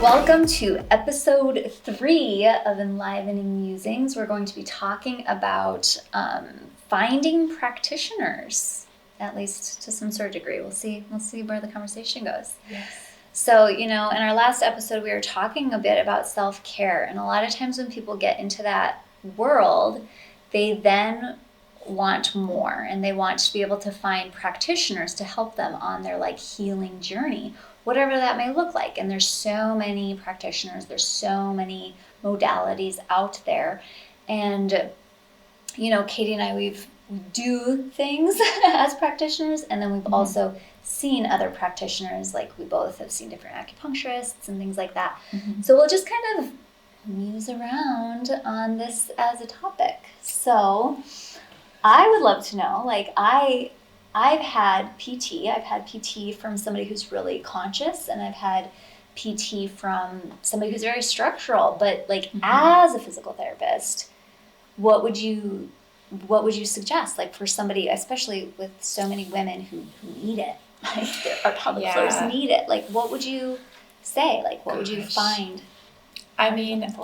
Welcome to episode 3 of Enlivening Musings. We're going to be talking about finding practitioners, at least to some sort of degree. We'll see where the conversation goes. Yes. So, in our last episode, we were talking a bit about self-care. And a lot of times when people get into that world, they then want more, and they want to be able to find practitioners to help them on their healing journey, whatever that may look like. And there's so many practitioners, there's so many modalities out there. And Katie and I, we do things as practitioners, and then we've also seen other practitioners. Like, we both have seen different acupuncturists and things like that. So we'll just kind of muse around on this as a topic. So I would love to know, I've had PT from somebody who's really conscious, and I've had PT from somebody who's very structural. But as a physical therapist, what would you suggest, for somebody, especially with so many women who need it, our pelvic floors need it? What would you say? What would you find? I mean,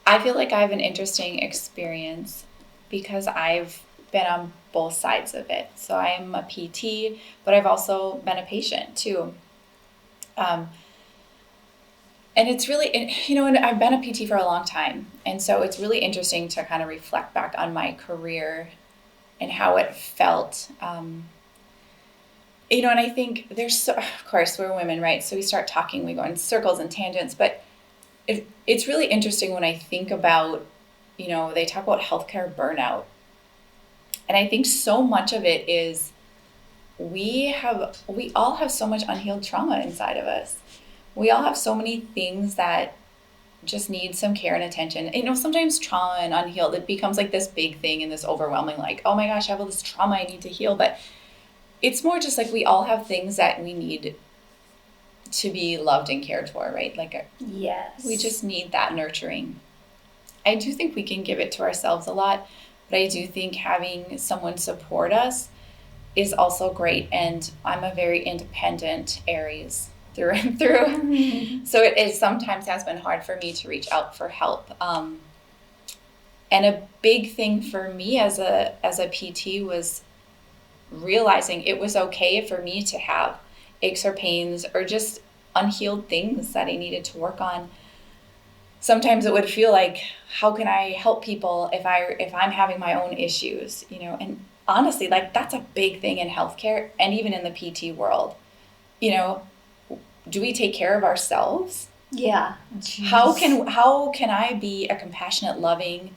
I feel like I have an interesting experience because I've been on both sides of it. So I am a PT, but I've also been a patient too. And it's really, and I've been a PT for a long time. And so it's really interesting to kind of reflect back on my career and how it felt. And I think of course, we're women, right? So we start talking, we go in circles and tangents, but it's really interesting when I think about, they talk about healthcare burnout. And I think so much of it is we all have so much unhealed trauma inside of us. We all have so many things that just need some care and attention. Sometimes trauma and unhealed, it becomes this big thing and this overwhelming, oh my gosh, I have all this trauma I need to heal. But it's more just we all have things that we need to be loved and cared for, right? Yes. We just need that nurturing. I do think we can give it to ourselves a lot, but I do think having someone support us is also great. And I'm a very independent Aries through and through. So it sometimes has been hard for me to reach out for help. And a big thing for me as a PT was realizing it was okay for me to have aches or pains or just unhealed things that I needed to work on. Sometimes it would feel how can I help people if I'm having my own issues, and honestly, that's a big thing in healthcare and even in the PT world. Do we take care of ourselves? Yeah. How can I be a compassionate, loving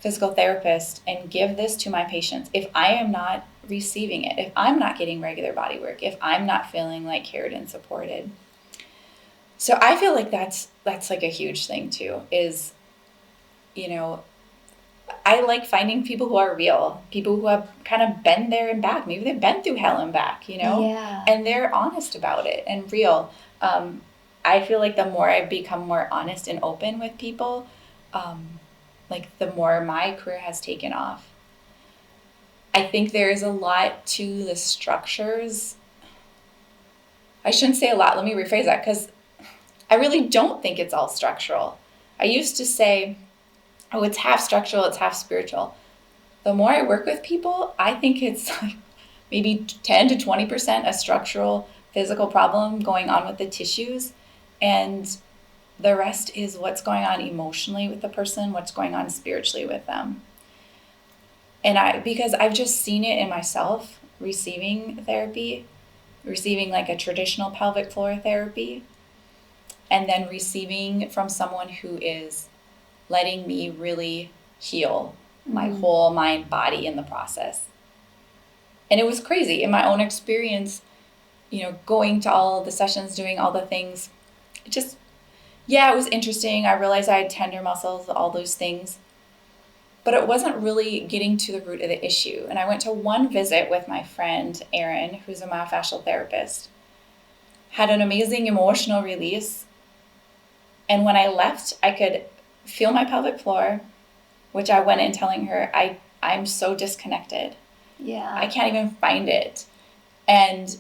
physical therapist and give this to my patients if I am not receiving it, if I'm not getting regular body work, if I'm not feeling cared and supported? So I feel that's a huge thing too, is, I like finding people who are real, people who have kind of been there and back. Maybe they've been through hell and back, Yeah. And they're honest about it and real. I feel the more I become more honest and open with people, the more my career has taken off. I think there's a lot to the structures. I shouldn't say a lot. Let me rephrase that, because I really don't think it's all structural. I used to say, oh, it's half structural, it's half spiritual. The more I work with people, I think it's maybe 10 to 20% a structural physical problem going on with the tissues. And the rest is what's going on emotionally with the person, what's going on spiritually with them. And because I've just seen it in myself, receiving therapy, receiving a traditional pelvic floor therapy, and then receiving from someone who is letting me really heal my whole mind, body in the process. And it was crazy in my own experience, going to all the sessions, doing all the things. It was interesting. I realized I had tender muscles, all those things. But it wasn't really getting to the root of the issue. And I went to one visit with my friend, Erin, who's a myofascial therapist. Had an amazing emotional release. And when I left, I could feel my pelvic floor, which I went in telling her, I'm so disconnected. Yeah. I can't even find it. And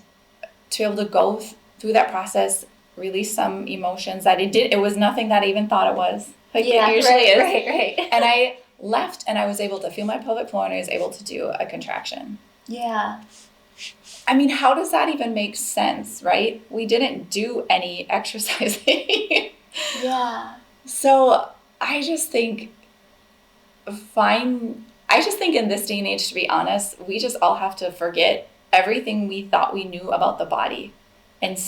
to be able to go through that process release some emotions that it was nothing that I even thought it was. Like Yeah, it usually is. Right. And I left and I was able to feel my pelvic floor and I was able to do a contraction. Yeah. I mean, how does that even make sense, right? We didn't do any exercising. Yeah. So I just think in this day and age, to be honest, we just all have to forget everything we thought we knew about the body and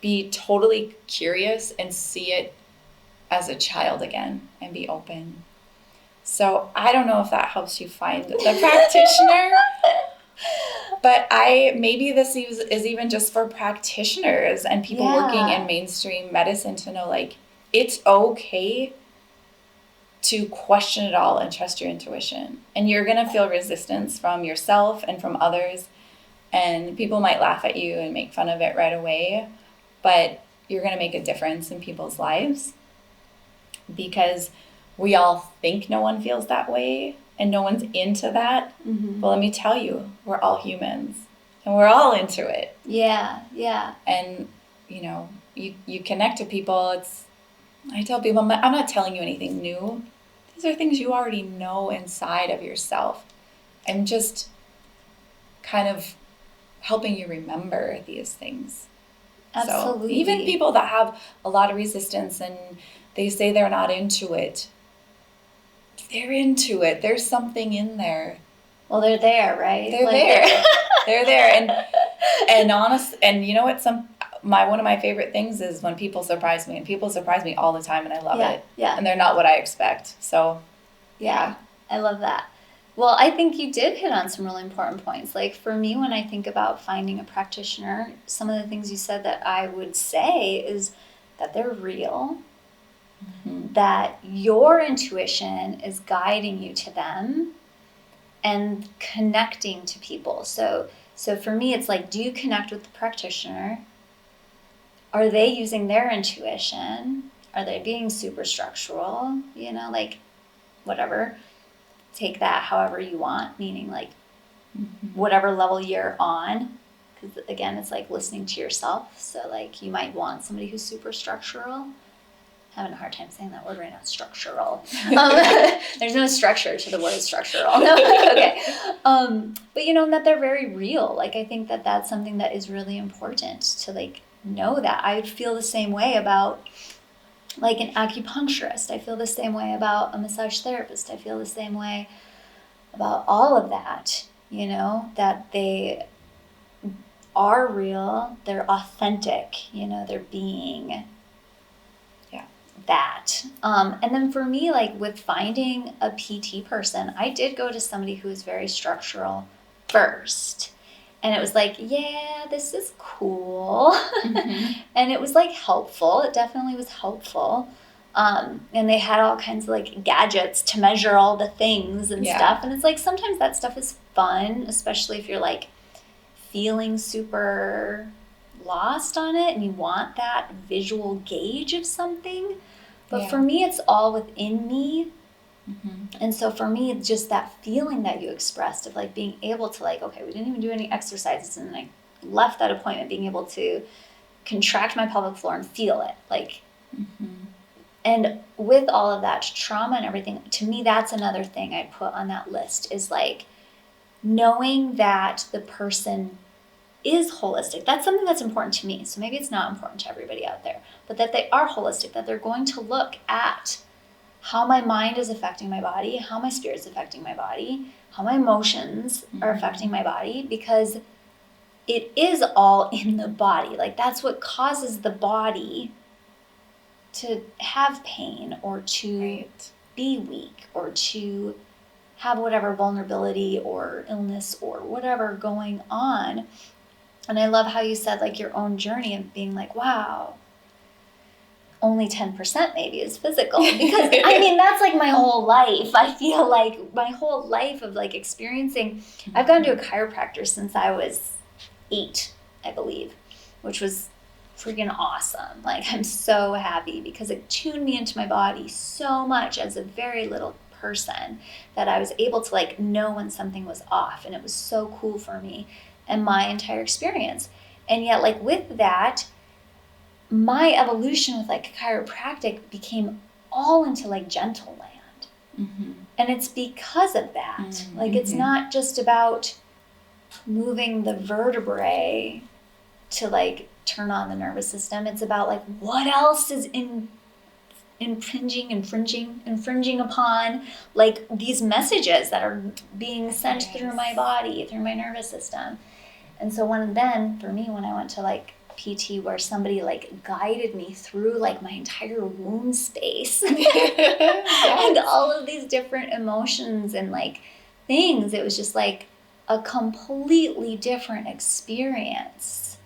be totally curious and see it as a child again and be open. So I don't know if that helps you find the practitioner, but maybe this is even just for practitioners and people working in mainstream medicine to know, like, it's okay to question it all and trust your intuition. And you're going to feel resistance from yourself and from others. And people might laugh at you and make fun of it right away. But you're going to make a difference in people's lives. Because we all think no one feels that way. And no one's into that. Mm-hmm. But let me tell you, we're all humans. And we're all into it. Yeah, yeah. And, you know, you connect to people. I tell people, I'm not telling you anything new. These are things you already know inside of yourself. I'm just kind of helping you remember these things. Absolutely. So even people that have a lot of resistance and they say they're not into it, they're into it. There's something in there. Well, they're there, right? They're there. They're there. And honest, and you know what? One of my favorite things is when people surprise me, and people surprise me all the time, and I love it. Yeah. And they're not what I expect. So, yeah, I love that. Well, I think you did hit on some really important points. Like for me, when I think about finding a practitioner, some of the things you said that I would say is that they're real, mm-hmm. that your intuition is guiding you to them and connecting to people. So for me, it's like, do you connect with the practitioner? Are they using their intuition? Are they being super structural? You know, like whatever. Take that however you want, meaning like mm-hmm. whatever level you're on. Because again, it's like listening to yourself. So like you might want somebody who's super structural. Having a hard time saying that word right now, structural. There's no structure to the word structural. No. Okay. But you know, that they're very real. Like I think that that's something that is really important to like know that. I feel the same way about like an acupuncturist. I feel the same way about a massage therapist. I feel the same way about all of that, you know, that they are real, they're authentic, you know, they're being that. And then for me, like with finding a PT person, I did go to somebody who was very structural first. And it was like, yeah, this is cool. Mm-hmm. And it was like helpful. It definitely was helpful. And they had all kinds of like gadgets to measure all the things and stuff. And it's like, sometimes that stuff is fun, especially if you're like feeling super lost on it and you want that visual gauge of something. But for me, it's all within me. Mm-hmm. And so for me, it's just that feeling that you expressed of like being able to like, okay, we didn't even do any exercises. And I left that appointment being able to contract my pelvic floor and feel it. Like, mm-hmm. And with all of that trauma and everything, to me, that's another thing I put on that list is like knowing that the person is holistic. That's something that's important to me. So maybe it's not important to everybody out there, but that they are holistic, that they're going to look at how my mind is affecting my body, how my spirit is affecting my body, how my emotions mm-hmm. are affecting my body, because it is all in the body. Like that's what causes the body to have pain or to be weak or to have whatever vulnerability or illness or whatever going on. And I love how you said like your own journey of being like, wow, only 10% maybe is physical. Because I mean, that's like my whole life. I feel like my whole life of like experiencing, I've gone to a chiropractor since I was 8, I believe, which was freaking awesome. Like I'm so happy because it tuned me into my body so much as a very little person that I was able to like know when something was off. And it was so cool for me and my entire experience. And yet like with that, my evolution with like chiropractic became all into like gentle land. Mm-hmm. And it's because of that. Mm-hmm. Like, it's not just about moving the vertebrae to like turn on the nervous system. It's about like what else is infringing upon like these messages that are being sent through my body, through my nervous system. And so for me, when I went to like PT where somebody like guided me through like my entire wound space and all of these different emotions and like things, it was just like a completely different experience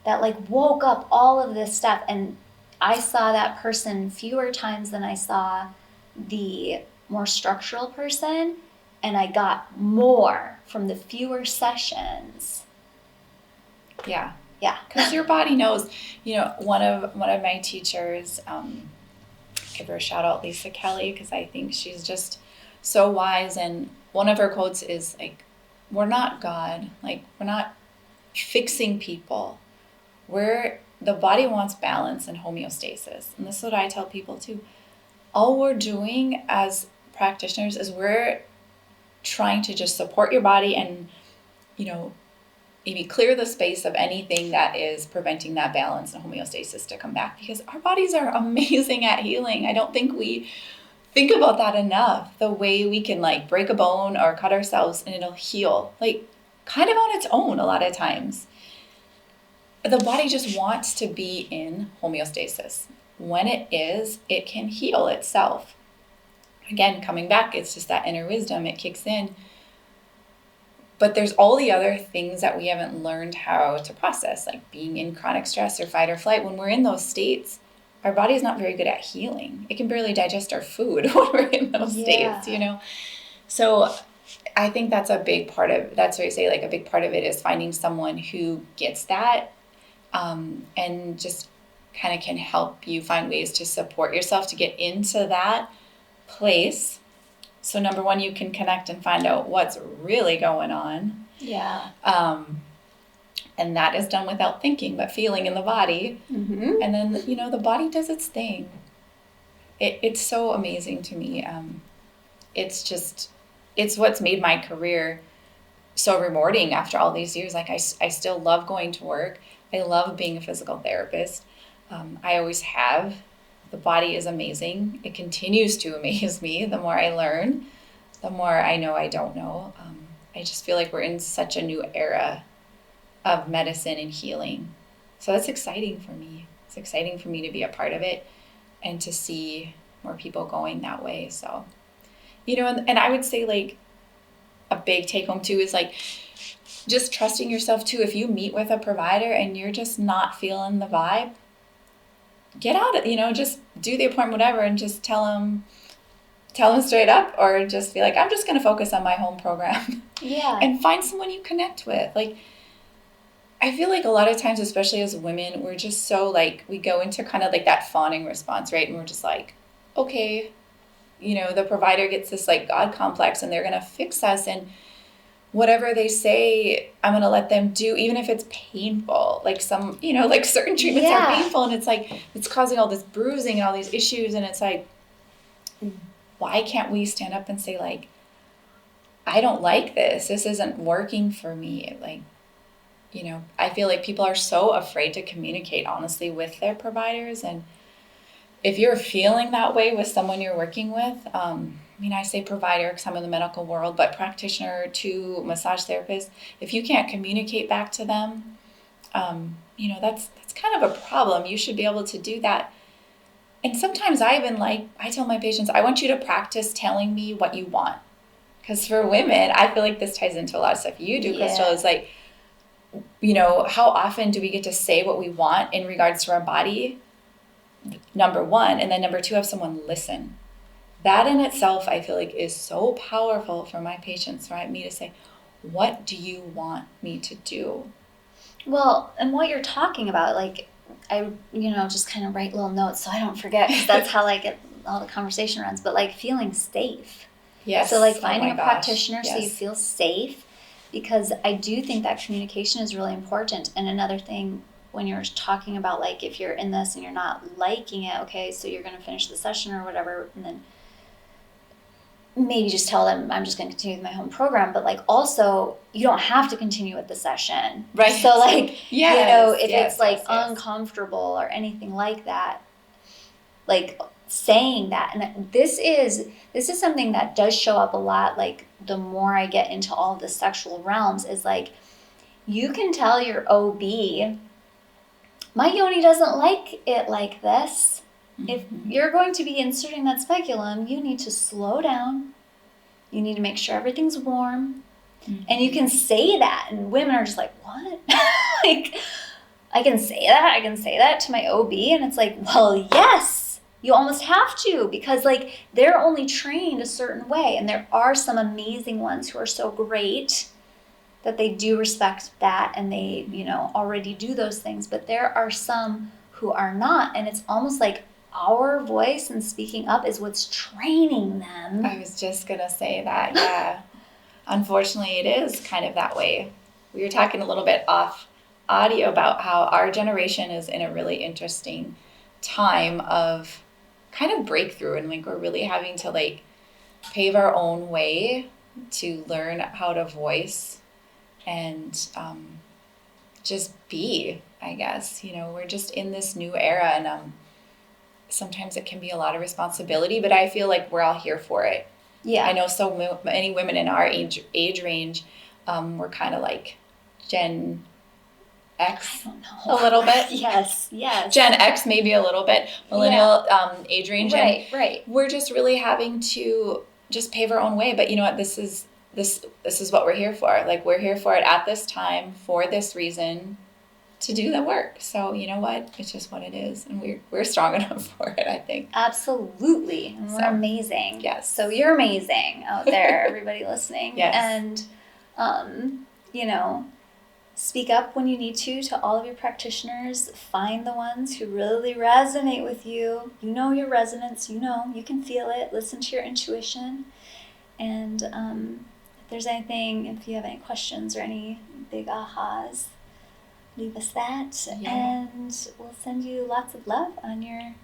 that like woke up all of this stuff. And I saw that person fewer times than I saw the more structural person, and I got more from the fewer sessions. Yeah. Yeah. Because your body knows. You know, one of my teachers, give her a shout out, Lisa Kelly, because I think she's just so wise. And one of her quotes is like, we're not God. Like, we're not fixing people. The body wants balance and homeostasis. And this is what I tell people too. All we're doing as practitioners is we're trying to just support your body and, you know, maybe clear the space of anything that is preventing that balance and homeostasis to come back, because our bodies are amazing at healing. I don't think we think about that enough. The way we can like break a bone or cut ourselves and it'll heal, like kind of on its own a lot of times. The body just wants to be in homeostasis. When it is, it can heal itself. Again, coming back, it's just that inner wisdom, it kicks in. But there's all the other things that we haven't learned how to process, like being in chronic stress or fight or flight. When we're in those states, our body is not very good at healing. It can barely digest our food when we're in those states, you know? So I think that's a big part of, that's where I say like a big part of it is finding someone who gets that, and just kind of can help you find ways to support yourself to get into that place. So number one, you can connect and find out what's really going on. Yeah. And that is done without thinking, but feeling in the body. Mm-hmm. And then, you know, the body does its thing. It's so amazing to me. It's what's made my career so rewarding after all these years. Like I still love going to work. I love being a physical therapist. I always have. The body is amazing. It continues to amaze me. The more I learn, the more I know I don't know. I just feel like we're in such a new era of medicine and healing. So that's exciting for me. It's exciting for me to be a part of it and to see more people going that way. So, you know, and I would say like a big take home too is like just trusting yourself too. If you meet with a provider and you're just not feeling the vibe, get out of, you know, just do the appointment, whatever, and just tell them straight up, or just be like, I'm just going to focus on my home program. Yeah. And find someone you connect with. Like, I feel like a lot of times, especially as women, we're just so like, we go into kind of like that fawning response, right? And we're just like, okay, you know, the provider gets this like God complex and they're going to fix us, and whatever they say, I'm going to let them do, even if it's painful. Like some, you know, like certain treatments are painful, and it's like, it's causing all this bruising and all these issues. And it's like, why can't we stand up and say like, I don't like this. This isn't working for me. Like, you know, I feel like people are so afraid to communicate honestly with their providers. And if you're feeling that way with someone you're working with, I mean, I say provider because I'm in the medical world, but practitioner to massage therapist, if you can't communicate back to them, you know, that's kind of a problem. You should be able to do that. And sometimes I tell my patients, I want you to practice telling me what you want. Because for women, I feel like this ties into a lot of stuff you do, Crystal, is like, you know, how often do we get to say what we want in regards to our body? Number one. And then number two, have someone listen. That in itself, I feel like is so powerful for my patients, for me to say, what do you want me to do? Well, and what you're talking about, like, I, you know, just kind of write little notes so I don't forget, because that's how like all the conversation runs, but like feeling safe. Yes. So like finding a practitioner so you feel safe, because I do think that communication is really important. And another thing when you're talking about like if you're in this and you're not liking it, okay, so you're going to finish the session or whatever, and then maybe just tell them I'm just going to continue with my home program, but like also you don't have to continue with the session. Right. So like, yes, you know, if yes, it's like yes, uncomfortable or anything like that, like saying that. And this is something that does show up a lot. Like the more I get into all the sexual realms is like, you can tell your OB, my yoni doesn't like it like this. If you're going to be inserting that speculum, you need to slow down. You need to make sure everything's warm. And you can say that. And women are just like, what? Like, I can say that? I can say that to my OB? And it's like, well, yes, you almost have to, because like they're only trained a certain way. And there are some amazing ones who are so great that they do respect that and they, you know, already do those things. But there are some who are not. And it's almost like our voice and speaking up is what's training them. I was just going to say that, yeah. Unfortunately, it is kind of that way. We were talking a little bit off audio about how our generation is in a really interesting time of kind of breakthrough, and like we're really having to like pave our own way to learn how to voice and just be, I guess. You know, we're just in this new era, and sometimes it can be a lot of responsibility, but I feel like we're all here for it. Yeah. I know so many women in our age range, we're kind of like Gen X I don't know. a little bit. Yes. Gen X maybe a little bit. Millennial age range. Right. We're just really having to just pave our own way. But you know what? This is what we're here for. Like we're here for it at this time for this reason, to do the work. So you know what? It's just what it is, and we're strong enough for it, I think. Absolutely. And we're amazing. Yes. So you're amazing out there, everybody listening. Yes. And you know, speak up when you need to all of your practitioners. Find the ones who really resonate with you. You know your resonance, you know, you can feel it. Listen to your intuition. And if there's anything, if you have any questions or any big ahas, leave us that, and we'll send you lots of love on your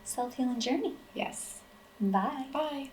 self-healing journey. Yes. Bye. Bye.